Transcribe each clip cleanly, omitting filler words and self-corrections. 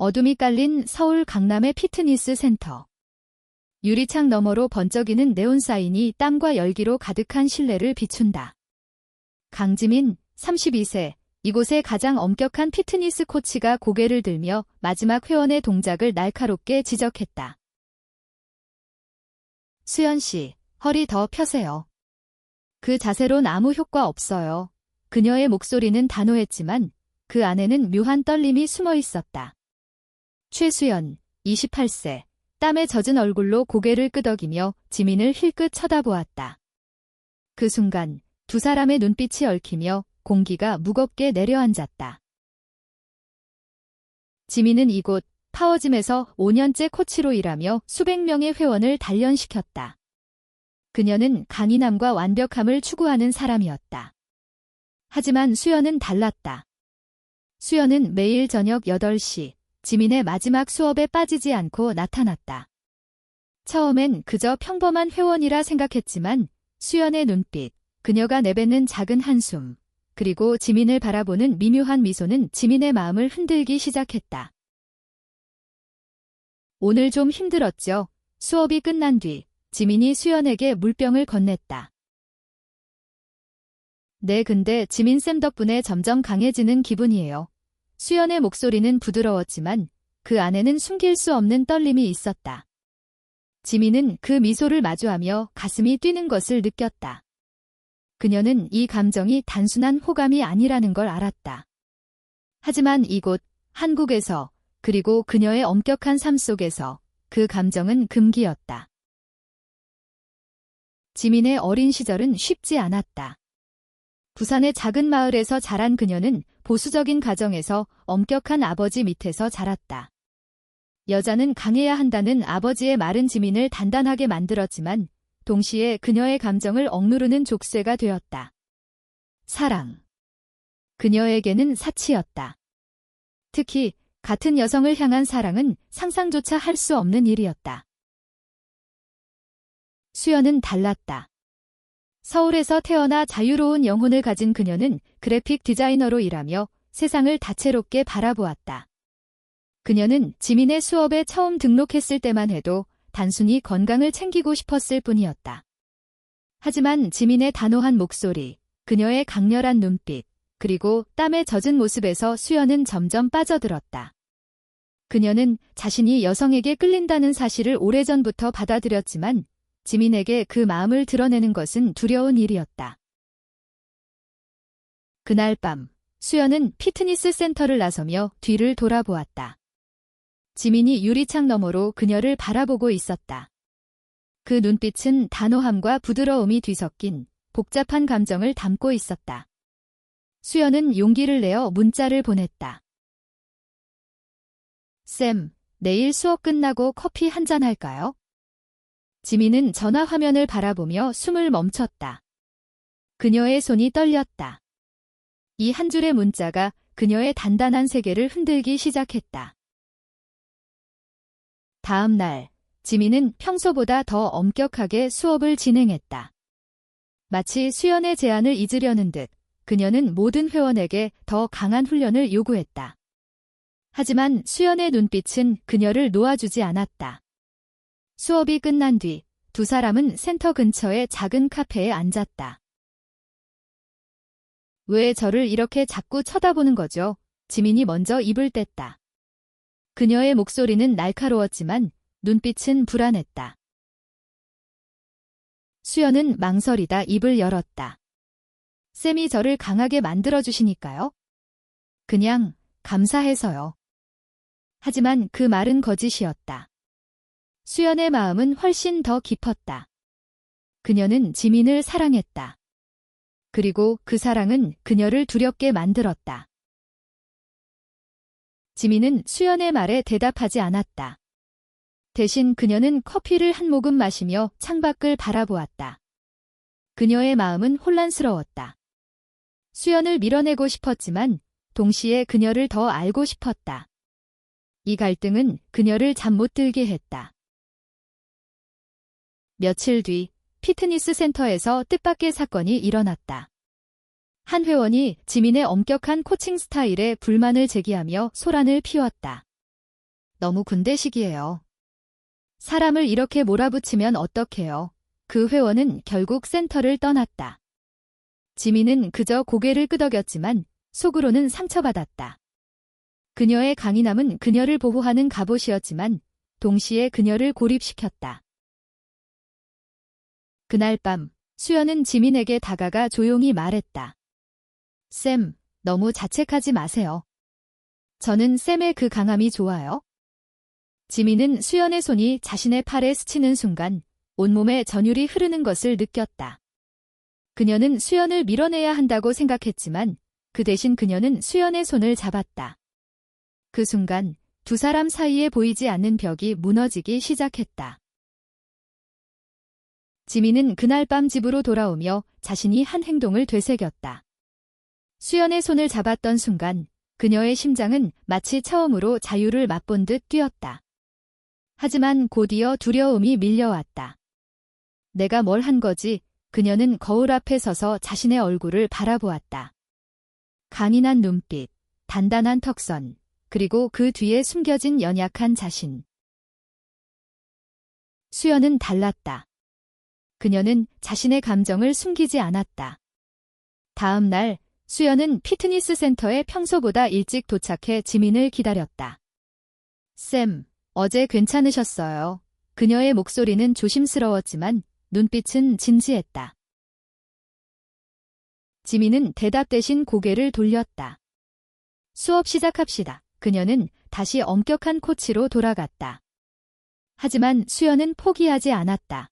어둠이 깔린 서울 강남의 피트니스 센터. 유리창 너머로 번쩍이는 네온 사인이 땀과 열기로 가득한 실내를 비춘다. 강지민, 32세, 이곳의 가장 엄격한 피트니스 코치가 고개를 들며 마지막 회원의 동작을 날카롭게 지적했다. 수연 씨, 허리 더 펴세요. 그 자세론 아무 효과 없어요. 그녀의 목소리는 단호했지만 그 안에는 묘한 떨림이 숨어 있었다. 최수연, 28세, 땀에 젖은 얼굴로 고개를 끄덕이며 지민을 힐끗 쳐다보았다. 그 순간 두 사람의 눈빛이 얽히며 공기가 무겁게 내려앉았다. 지민은 이곳 파워짐에서 5년째 코치로 일하며 수백 명의 회원을 단련시켰다. 그녀는 강인함과 완벽함을 추구하는 사람이었다. 하지만 수연은 달랐다. 수연은 매일 저녁 8시 지민의 마지막 수업에 빠지지 않고 나타났다. 처음엔 그저 평범한 회원이라 생각했지만 수연의 눈빛, 그녀가 내뱉는 작은 한숨, 그리고 지민을 바라보는 미묘한 미소는 지민의 마음을 흔들기 시작했다. 오늘 좀 힘들었죠? 수업이 끝난 뒤 지민이 수연에게 물병을 건넸다. 네, 근데 지민쌤 덕분에 점점 강해지는 기분이에요. 수연의 목소리는 부드러웠지만 그 안에는 숨길 수 없는 떨림이 있었다. 지민은 그 미소를 마주하며 가슴이 뛰는 것을 느꼈다. 그녀는 이 감정이 단순한 호감이 아니라는 걸 알았다. 하지만 이곳, 한국에서, 그리고 그녀의 엄격한 삶 속에서 그 감정은 금기였다. 지민의 어린 시절은 쉽지 않았다. 부산의 작은 마을에서 자란 그녀는 보수적인 가정에서 엄격한 아버지 밑에서 자랐다. 여자는 강해야 한다는 아버지의 말은 지민을 단단하게 만들었지만 동시에 그녀의 감정을 억누르는 족쇄가 되었다. 사랑. 그녀에게는 사치였다. 특히 같은 여성을 향한 사랑은 상상조차 할 수 없는 일이었다. 수연은 달랐다. 서울에서 태어나 자유로운 영혼을 가진 그녀는 그래픽 디자이너로 일하며 세상을 다채롭게 바라보았다. 그녀는 지민의 수업에 처음 등록했을 때만 해도 단순히 건강을 챙기고 싶었을 뿐이었다. 하지만 지민의 단호한 목소리, 그녀의 강렬한 눈빛, 그리고 땀에 젖은 모습에서 수연은 점점 빠져들었다. 그녀는 자신이 여성에게 끌린다는 사실을 오래전부터 받아들였지만 지민에게 그 마음을 드러내는 것은 두려운 일이었다. 그날 밤, 수연은 피트니스 센터를 나서며 뒤를 돌아보았다. 지민이 유리창 너머로 그녀를 바라보고 있었다. 그 눈빛은 단호함과 부드러움이 뒤섞인 복잡한 감정을 담고 있었다. 수연은 용기를 내어 문자를 보냈다. 쌤, 내일 수업 끝나고 커피 한잔 할까요? 지민은 전화 화면을 바라보며 숨을 멈췄다. 그녀의 손이 떨렸다. 이 한 줄의 문자가 그녀의 단단한 세계를 흔들기 시작했다. 다음 날, 지민은 평소보다 더 엄격하게 수업을 진행했다. 마치 수연의 제안을 잊으려는 듯 그녀는 모든 회원에게 더 강한 훈련을 요구했다. 하지만 수연의 눈빛은 그녀를 놓아주지 않았다. 수업이 끝난 뒤 두 사람은 센터 근처의 작은 카페에 앉았다. 왜 저를 이렇게 자꾸 쳐다보는 거죠? 지민이 먼저 입을 뗐다. 그녀의 목소리는 날카로웠지만 눈빛은 불안했다. 수연은 망설이다 입을 열었다. 쌤이 저를 강하게 만들어주시니까요? 그냥 감사해서요. 하지만 그 말은 거짓이었다. 수연의 마음은 훨씬 더 깊었다. 그녀는 지민을 사랑했다. 그리고 그 사랑은 그녀를 두렵게 만들었다. 지민은 수연의 말에 대답하지 않았다. 대신 그녀는 커피를 한 모금 마시며 창밖을 바라보았다. 그녀의 마음은 혼란스러웠다. 수연을 밀어내고 싶었지만 동시에 그녀를 더 알고 싶었다. 이 갈등은 그녀를 잠 못 들게 했다. 며칠 뒤 피트니스 센터에서 뜻밖의 사건이 일어났다. 한 회원이 지민의 엄격한 코칭 스타일에 불만을 제기하며 소란을 피웠다. 너무 군대식이에요. 사람을 이렇게 몰아붙이면 어떡해요. 그 회원은 결국 센터를 떠났다. 지민은 그저 고개를 끄덕였지만 속으로는 상처받았다. 그녀의 강인함은 그녀를 보호하는 갑옷이었지만 동시에 그녀를 고립시켰다. 그날 밤 수연은 지민에게 다가가 조용히 말했다. 쌤, 너무 자책하지 마세요. 저는 쌤의 그 강함이 좋아요. 지민은 수연의 손이 자신의 팔에 스치는 순간 온몸에 전율이 흐르는 것을 느꼈다. 그녀는 수연을 밀어내야 한다고 생각했지만 그 대신 그녀는 수연의 손을 잡았다. 그 순간 두 사람 사이에 보이지 않는 벽이 무너지기 시작했다. 지민은 그날 밤 집으로 돌아오며 자신이 한 행동을 되새겼다. 수연의 손을 잡았던 순간 그녀의 심장은 마치 처음으로 자유를 맛본 듯 뛰었다. 하지만 곧이어 두려움이 밀려왔다. 내가 뭘 한 거지? 그녀는 거울 앞에 서서 자신의 얼굴을 바라보았다. 강인한 눈빛, 단단한 턱선, 그리고 그 뒤에 숨겨진 연약한 자신. 수연은 달랐다. 그녀는 자신의 감정을 숨기지 않았다. 다음 날 수연은 피트니스 센터에 평소보다 일찍 도착해 지민을 기다렸다. 쌤, 어제 괜찮으셨어요. 그녀의 목소리는 조심스러웠지만 눈빛은 진지했다. 지민은 대답 대신 고개를 돌렸다. 수업 시작합시다. 그녀는 다시 엄격한 코치로 돌아갔다. 하지만 수연은 포기하지 않았다.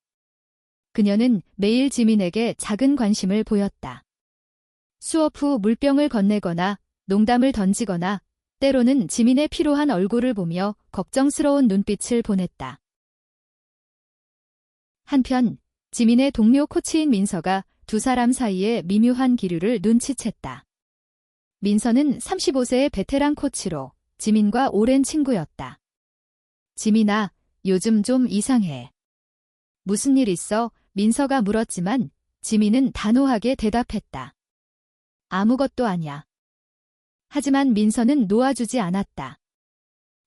그녀는 매일 지민에게 작은 관심을 보였다. 수업 후 물병을 건네거나 농담을 던지거나 때로는 지민의 피로한 얼굴을 보며 걱정스러운 눈빛을 보냈다. 한편 지민의 동료 코치인 민서가 두 사람 사이에 미묘한 기류를 눈치챘다. 민서는 35세의 베테랑 코치로 지민과 오랜 친구였다. 지민아, 요즘 좀 이상해. 무슨 일 있어? 민서가 물었지만 지민은 단호하게 대답했다. 아무것도 아냐. 하지만 민서는 놓아주지 않았다.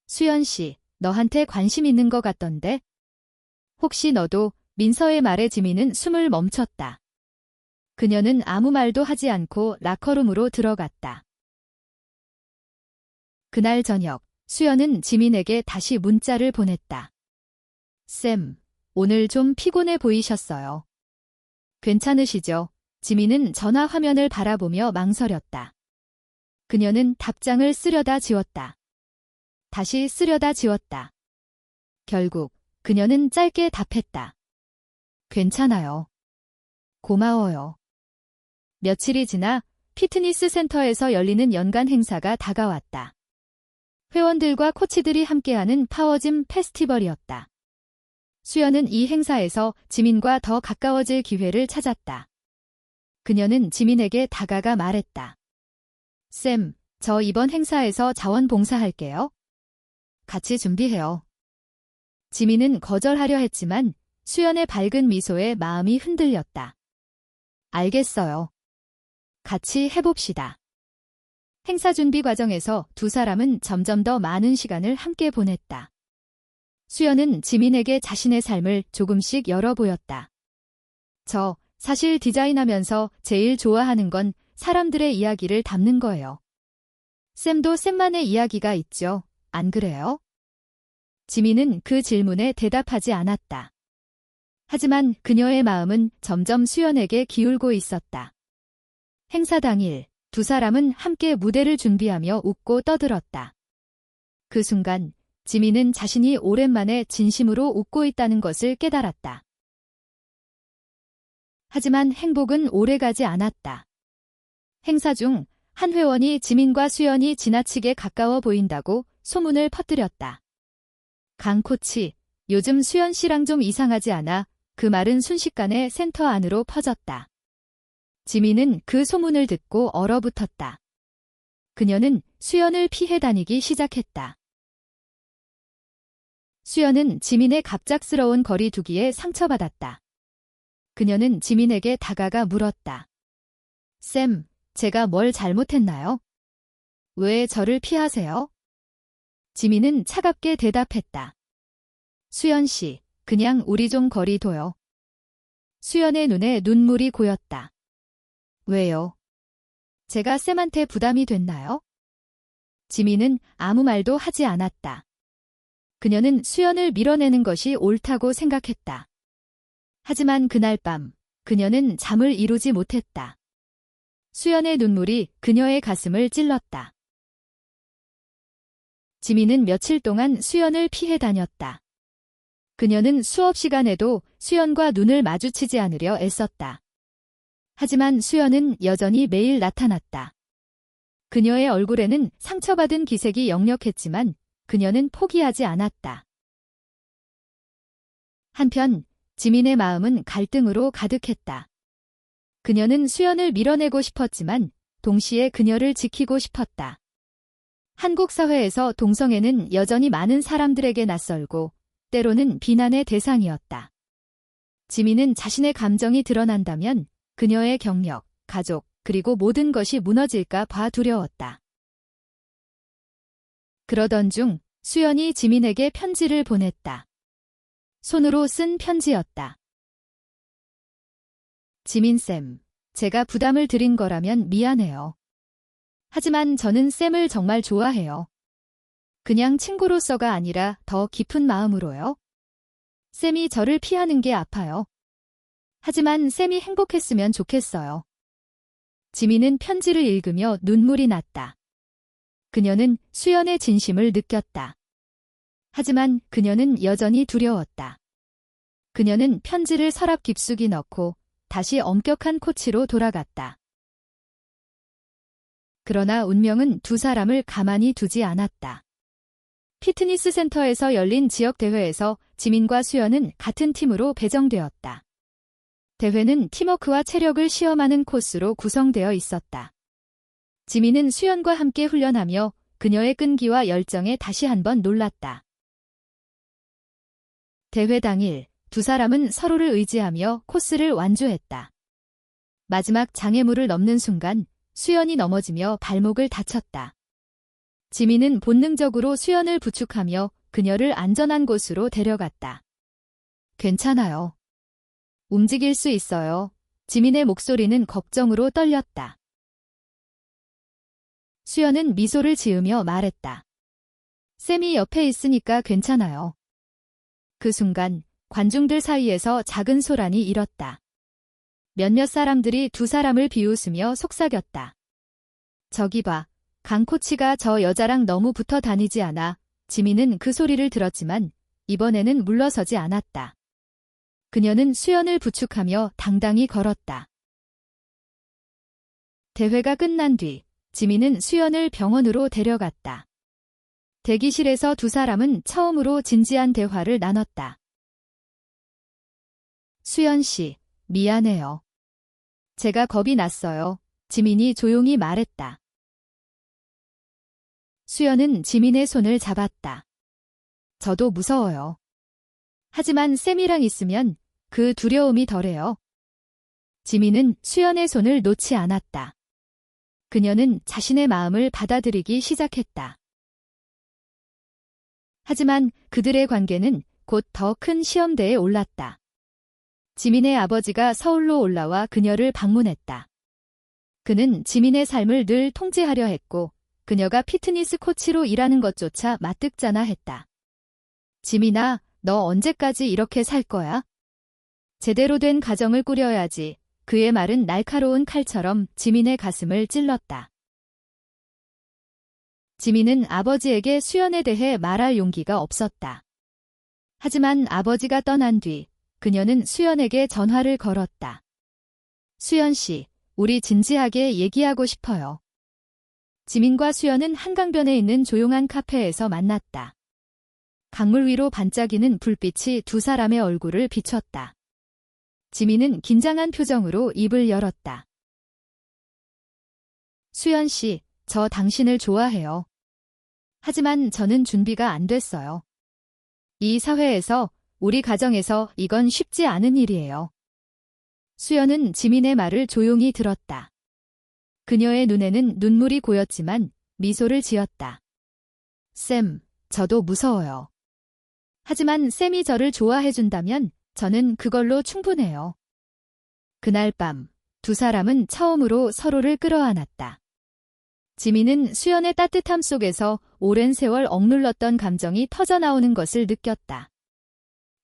수연 씨, 너한테 관심 있는 것 같던데? 혹시 너도? 민서의 말에 지민은 숨을 멈췄다. 그녀는 아무 말도 하지 않고 라커룸으로 들어갔다. 그날 저녁, 수연은 지민에게 다시 문자를 보냈다. 쌤, 오늘 좀 피곤해 보이셨어요. 괜찮으시죠? 지민은 전화 화면을 바라보며 망설였다. 그녀는 답장을 쓰려다 지웠다. 다시 쓰려다 지웠다. 결국 그녀는 짧게 답했다. 괜찮아요. 고마워요. 며칠이 지나 피트니스 센터에서 열리는 연간 행사가 다가왔다. 회원들과 코치들이 함께하는 파워짐 페스티벌이었다. 수연은 이 행사에서 지민과 더 가까워질 기회를 찾았다. 그녀는 지민에게 다가가 말했다. 쌤, 저 이번 행사에서 자원봉사할게요. 같이 준비해요. 지민은 거절하려 했지만 수연의 밝은 미소에 마음이 흔들렸다. 알겠어요. 같이 해봅시다. 행사 준비 과정에서 두 사람은 점점 더 많은 시간을 함께 보냈다. 수연은 지민에게 자신의 삶을 조금씩 열어보였다. 저 사실 디자인하면서 제일 좋아하는 건 사람들의 이야기를 담는 거예요. 쌤도 쌤만의 이야기가 있죠. 안 그래요? 지민은 그 질문에 대답하지 않았다. 하지만 그녀의 마음은 점점 수연에게 기울고 있었다. 행사 당일 두 사람은 함께 무대를 준비하며 웃고 떠들었다. 그 순간 지민은 자신이 오랜만에 진심으로 웃고 있다는 것을 깨달았다. 하지만 행복은 오래가지 않았다. 행사 중 한 회원이 지민과 수연이 지나치게 가까워 보인다고 소문을 퍼뜨렸다. 강 코치, 요즘 수연 씨랑 좀 이상하지 않아? 그 말은 순식간에 센터 안으로 퍼졌다. 지민은 그 소문을 듣고 얼어붙었다. 그녀는 수연을 피해 다니기 시작했다. 수연은 지민의 갑작스러운 거리두기에 상처받았다. 그녀는 지민에게 다가가 물었다. 쌤, 제가 뭘 잘못했나요? 왜 저를 피하세요? 지민은 차갑게 대답했다. 수연 씨, 그냥 우리 좀 거리 둬요. 수연의 눈에 눈물이 고였다. 왜요? 제가 쌤한테 부담이 됐나요? 지민은 아무 말도 하지 않았다. 그녀는 수연을 밀어내는 것이 옳다고 생각했다. 하지만 그날 밤, 그녀는 잠을 이루지 못했다. 수연의 눈물이 그녀의 가슴을 찔렀다. 지민은 며칠 동안 수연을 피해 다녔다. 그녀는 수업 시간에도 수연과 눈을 마주치지 않으려 애썼다. 하지만 수연은 여전히 매일 나타났다. 그녀의 얼굴에는 상처받은 기색이 역력했지만 그녀는 포기하지 않았다. 한편 지민의 마음은 갈등으로 가득했다. 그녀는 수연을 밀어내고 싶었지만 동시에 그녀를 지키고 싶었다. 한국 사회에서 동성애는 여전히 많은 사람들에게 낯설고 때로는 비난의 대상이었다. 지민은 자신의 감정이 드러난다면 그녀의 경력, 가족, 그리고 모든 것이 무너질까 봐 두려웠다. 그러던 중 수연이 지민에게 편지를 보냈다. 손으로 쓴 편지였다. 지민쌤, 제가 부담을 드린 거라면 미안해요. 하지만 저는 쌤을 정말 좋아해요. 그냥 친구로서가 아니라 더 깊은 마음으로요. 쌤이 저를 피하는 게 아파요. 하지만 쌤이 행복했으면 좋겠어요. 지민은 편지를 읽으며 눈물이 났다. 그녀는 수연의 진심을 느꼈다. 하지만 그녀는 여전히 두려웠다. 그녀는 편지를 서랍 깊숙이 넣고 다시 엄격한 코치로 돌아갔다. 그러나 운명은 두 사람을 가만히 두지 않았다. 피트니스 센터에서 열린 지역 대회에서 지민과 수연은 같은 팀으로 배정되었다. 대회는 팀워크와 체력을 시험하는 코스로 구성되어 있었다. 지민은 수연과 함께 훈련하며 그녀의 끈기와 열정에 다시 한번 놀랐다. 대회 당일 두 사람은 서로를 의지하며 코스를 완주했다. 마지막 장애물을 넘는 순간 수연이 넘어지며 발목을 다쳤다. 지민은 본능적으로 수연을 부축하며 그녀를 안전한 곳으로 데려갔다. 괜찮아요. 움직일 수 있어요. 지민의 목소리는 걱정으로 떨렸다. 수연은 미소를 지으며 말했다. 쌤이 옆에 있으니까 괜찮아요. 그 순간 관중들 사이에서 작은 소란이 일었다. 몇몇 사람들이 두 사람을 비웃으며 속삭였다. 저기 봐, 강 코치가 저 여자랑 너무 붙어 다니지 않아. 지민은 그 소리를 들었지만 이번에는 물러서지 않았다. 그녀는 수연을 부축하며 당당히 걸었다. 대회가 끝난 뒤 지민은 수연을 병원으로 데려갔다. 대기실에서 두 사람은 처음으로 진지한 대화를 나눴다. 수연 씨, 미안해요. 제가 겁이 났어요. 지민이 조용히 말했다. 수연은 지민의 손을 잡았다. 저도 무서워요. 하지만 쌤이랑 있으면 그 두려움이 덜해요. 지민은 수연의 손을 놓지 않았다. 그녀는 자신의 마음을 받아들이기 시작했다. 하지만 그들의 관계는 곧 더 큰 시험대에 올랐다. 지민의 아버지가 서울로 올라와 그녀를 방문했다. 그는 지민의 삶을 늘 통제하려 했고 그녀가 피트니스 코치로 일하는 것조차 마뜩잖아 했다. 지민아, 너 언제까지 이렇게 살 거야? 제대로 된 가정을 꾸려야지. 그의 말은 날카로운 칼처럼 지민의 가슴을 찔렀다. 지민은 아버지에게 수연에 대해 말할 용기가 없었다. 하지만 아버지가 떠난 뒤 그녀는 수연에게 전화를 걸었다. 수연 씨, 우리 진지하게 얘기하고 싶어요. 지민과 수연은 한강변에 있는 조용한 카페에서 만났다. 강물 위로 반짝이는 불빛이 두 사람의 얼굴을 비췄다. 지민은 긴장한 표정으로 입을 열었다. 수연 씨, 저 당신을 좋아해요. 하지만 저는 준비가 안 됐어요. 이 사회에서, 우리 가정에서 이건 쉽지 않은 일이에요. 수연은 지민의 말을 조용히 들었다. 그녀의 눈에는 눈물이 고였지만 미소를 지었다. 쌤, 저도 무서워요. 하지만 쌤이 저를 좋아해준다면 저는 그걸로 충분해요. 그날 밤, 두 사람은 처음으로 서로를 끌어안았다. 지민은 수연의 따뜻함 속에서 오랜 세월 억눌렀던 감정이 터져나오는 것을 느꼈다.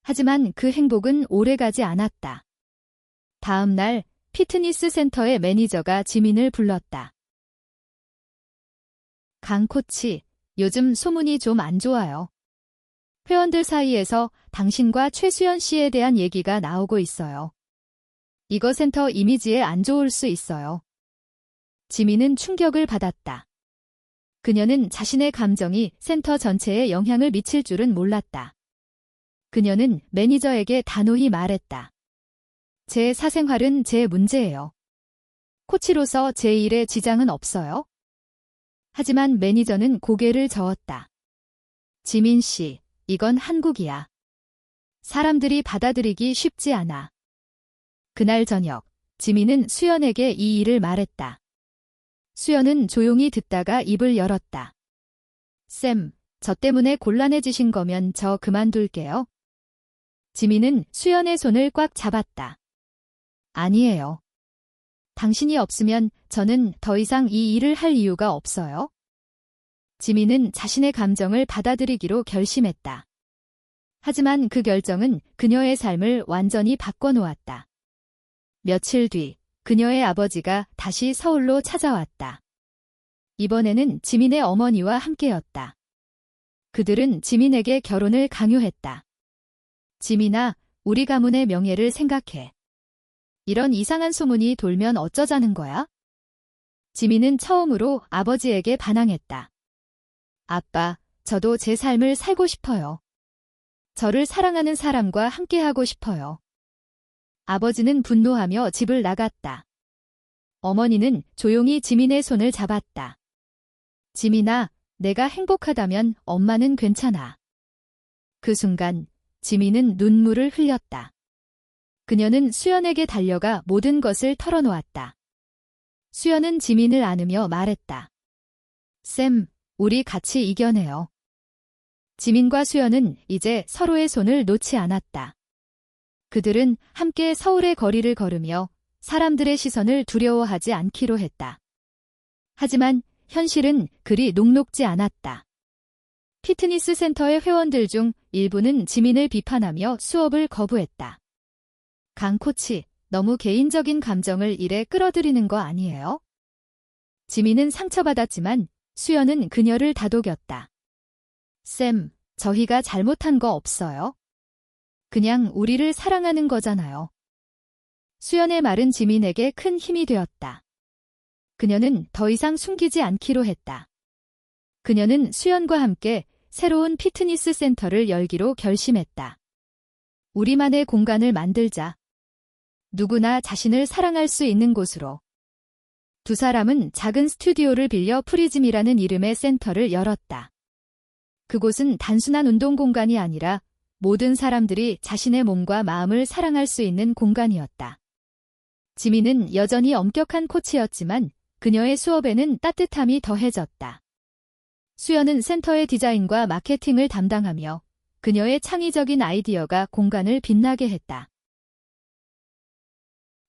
하지만 그 행복은 오래가지 않았다. 다음 날 피트니스 센터의 매니저가 지민을 불렀다. 강 코치, 요즘 소문이 좀 안 좋아요. 회원들 사이에서 당신과 최수연 씨에 대한 얘기가 나오고 있어요. 이거 센터 이미지에 안 좋을 수 있어요. 지민은 충격을 받았다. 그녀는 자신의 감정이 센터 전체에 영향을 미칠 줄은 몰랐다. 그녀는 매니저에게 단호히 말했다. 제 사생활은 제 문제예요. 코치로서 제 일에 지장은 없어요. 하지만 매니저는 고개를 저었다. 지민 씨, 이건 한국이야. 사람들이 받아들이기 쉽지 않아. 그날 저녁, 지민은 수연에게 이 일을 말했다. 수연은 조용히 듣다가 입을 열었다. 쌤, 저 때문에 곤란해지신 거면 저 그만둘게요. 지민은 수연의 손을 꽉 잡았다. 아니에요. 당신이 없으면 저는 더 이상 이 일을 할 이유가 없어요. 지민은 자신의 감정을 받아들이기로 결심했다. 하지만 그 결정은 그녀의 삶을 완전히 바꿔놓았다. 며칠 뒤, 그녀의 아버지가 다시 서울로 찾아왔다. 이번에는 지민의 어머니와 함께였다. 그들은 지민에게 결혼을 강요했다. 지민아, 우리 가문의 명예를 생각해. 이런 이상한 소문이 돌면 어쩌자는 거야? 지민은 처음으로 아버지에게 반항했다. 아빠, 저도 제 삶을 살고 싶어요. 저를 사랑하는 사람과 함께하고 싶어요. 아버지는 분노하며 집을 나갔다. 어머니는 조용히 지민의 손을 잡았다. 지민아, 내가 행복하다면 엄마는 괜찮아. 그 순간 지민은 눈물을 흘렸다. 그녀는 수연에게 달려가 모든 것을 털어놓았다. 수연은 지민을 안으며 말했다. 쌤, 우리 같이 이겨내요. 지민과 수연은 이제 서로의 손을 놓지 않았다. 그들은 함께 서울의 거리를 걸으며 사람들의 시선을 두려워하지 않기로 했다. 하지만 현실은 그리 녹록지 않았다. 피트니스 센터의 회원들 중 일부는 지민을 비판하며 수업을 거부했다. 강 코치, 너무 개인적인 감정을 일에 끌어들이는 거 아니에요? 지민은 상처받았지만 수연은 그녀를 다독였다. 쌤, 저희가 잘못한 거 없어요. 그냥 우리를 사랑하는 거잖아요. 수연의 말은 지민에게 큰 힘이 되었다. 그녀는 더 이상 숨기지 않기로 했다. 그녀는 수연과 함께 새로운 피트니스 센터를 열기로 결심했다. 우리만의 공간을 만들자. 누구나 자신을 사랑할 수 있는 곳으로. 두 사람은 작은 스튜디오를 빌려 프리즘이라는 이름의 센터를 열었다. 그곳은 단순한 운동 공간이 아니라 모든 사람들이 자신의 몸과 마음을 사랑할 수 있는 공간이었다. 지민은 여전히 엄격한 코치였지만 그녀의 수업에는 따뜻함이 더해졌다. 수연은 센터의 디자인과 마케팅을 담당하며 그녀의 창의적인 아이디어가 공간을 빛나게 했다.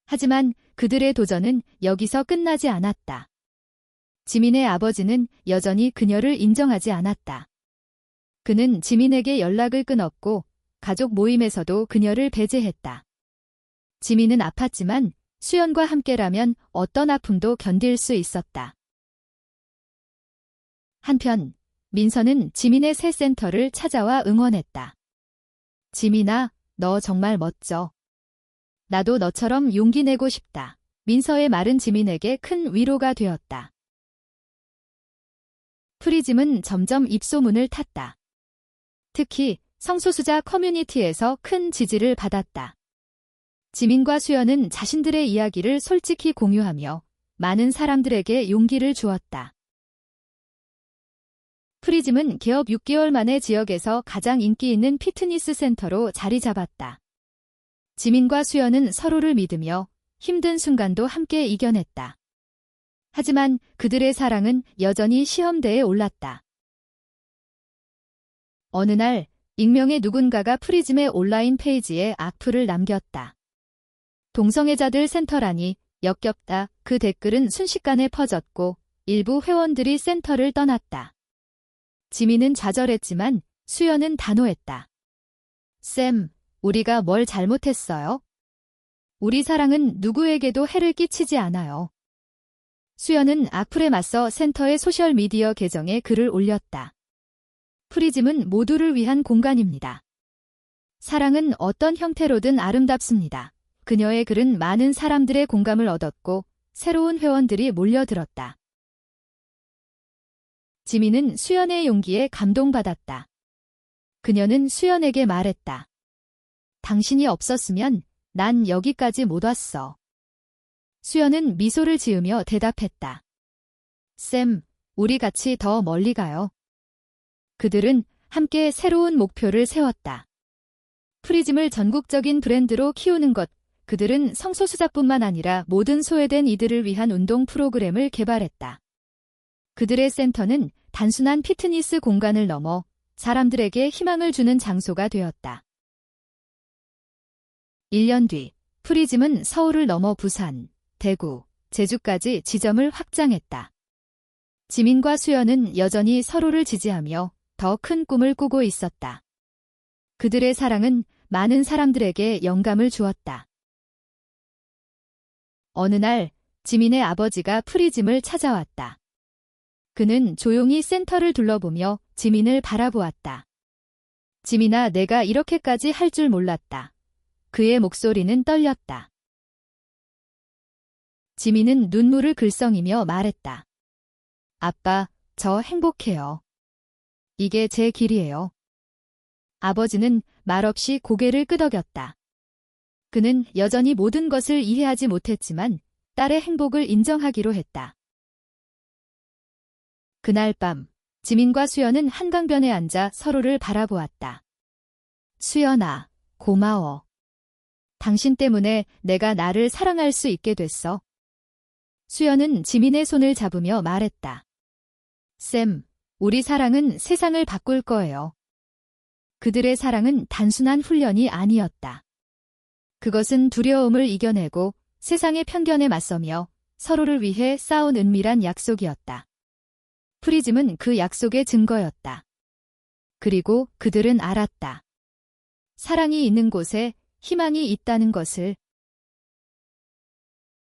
하지만 그들의 도전은 여기서 끝나지 않았다. 지민의 아버지는 여전히 그녀를 인정하지 않았다. 그는 지민에게 연락을 끊었고 가족 모임에서도 그녀를 배제했다. 지민은 아팠지만 수연과 함께라면 어떤 아픔도 견딜 수 있었다. 한편 민서는 지민의 새 센터를 찾아와 응원했다. 지민아, 너 정말 멋져. 나도 너처럼 용기 내고 싶다. 민서의 말은 지민에게 큰 위로가 되었다. 프리즘은 점점 입소문을 탔다. 특히 성소수자 커뮤니티에서 큰 지지를 받았다. 지민과 수연은 자신들의 이야기를 솔직히 공유하며 많은 사람들에게 용기를 주었다. 프리즘은 개업 6개월 만에 지역에서 가장 인기 있는 피트니스 센터로 자리 잡았다. 지민과 수연은 서로를 믿으며 힘든 순간도 함께 이겨냈다. 하지만 그들의 사랑은 여전히 시험대에 올랐다. 어느 날 익명의 누군가가 프리즘의 온라인 페이지에 악플을 남겼다. 동성애자들 센터라니 역겹다. 그 댓글은 순식간에 퍼졌고 일부 회원들이 센터를 떠났다. 지민은 좌절했지만 수연은 단호했다. 쌤, 우리가 뭘 잘못했어요? 우리 사랑은 누구에게도 해를 끼치지 않아요. 수연은 악플에 맞서 센터의 소셜미디어 계정에 글을 올렸다. 프리즘은 모두를 위한 공간입니다. 사랑은 어떤 형태로든 아름답습니다. 그녀의 글은 많은 사람들의 공감을 얻었고 새로운 회원들이 몰려들었다. 지민은 수연의 용기에 감동받았다. 그녀는 수연에게 말했다. 당신이 없었으면 난 여기까지 못 왔어. 수연은 미소를 지으며 대답했다. 쌤, 우리 같이 더 멀리 가요. 그들은 함께 새로운 목표를 세웠다. 프리즘을 전국적인 브랜드로 키우는 것. 그들은 성소수자뿐만 아니라 모든 소외된 이들을 위한 운동 프로그램을 개발했다. 그들의 센터는 단순한 피트니스 공간을 넘어 사람들에게 희망을 주는 장소가 되었다. 1년 뒤, 프리즘은 서울을 넘어 부산, 대구, 제주까지 지점을 확장했다. 지민과 수연은 여전히 서로를 지지하며 더 큰 꿈을 꾸고 있었다. 그들의 사랑은 많은 사람들에게 영감을 주었다. 어느 날 지민의 아버지가 프리즘을 찾아왔다. 그는 조용히 센터를 둘러보며 지민을 바라보았다. 지민아, 내가 이렇게까지 할 줄 몰랐다. 그의 목소리는 떨렸다. 지민은 눈물을 글썽이며 말했다. 아빠, 저 행복해요. 이게 제 길이에요. 아버지는 말없이 고개를 끄덕였다. 그는 여전히 모든 것을 이해하지 못했지만 딸의 행복을 인정하기로 했다. 그날 밤, 지민과 수연은 한강변에 앉아 서로를 바라보았다. 수연아, 고마워. 당신 때문에 내가 나를 사랑할 수 있게 됐어. 수연은 지민의 손을 잡으며 말했다. 쌤, 우리 사랑은 세상을 바꿀 거예요. 그들의 사랑은 단순한 훈련이 아니었다. 그것은 두려움을 이겨내고 세상의 편견에 맞서며 서로를 위해 싸운 은밀한 약속이었다. 프리즘은 그 약속의 증거였다. 그리고 그들은 알았다. 사랑이 있는 곳에 희망이 있다는 것을.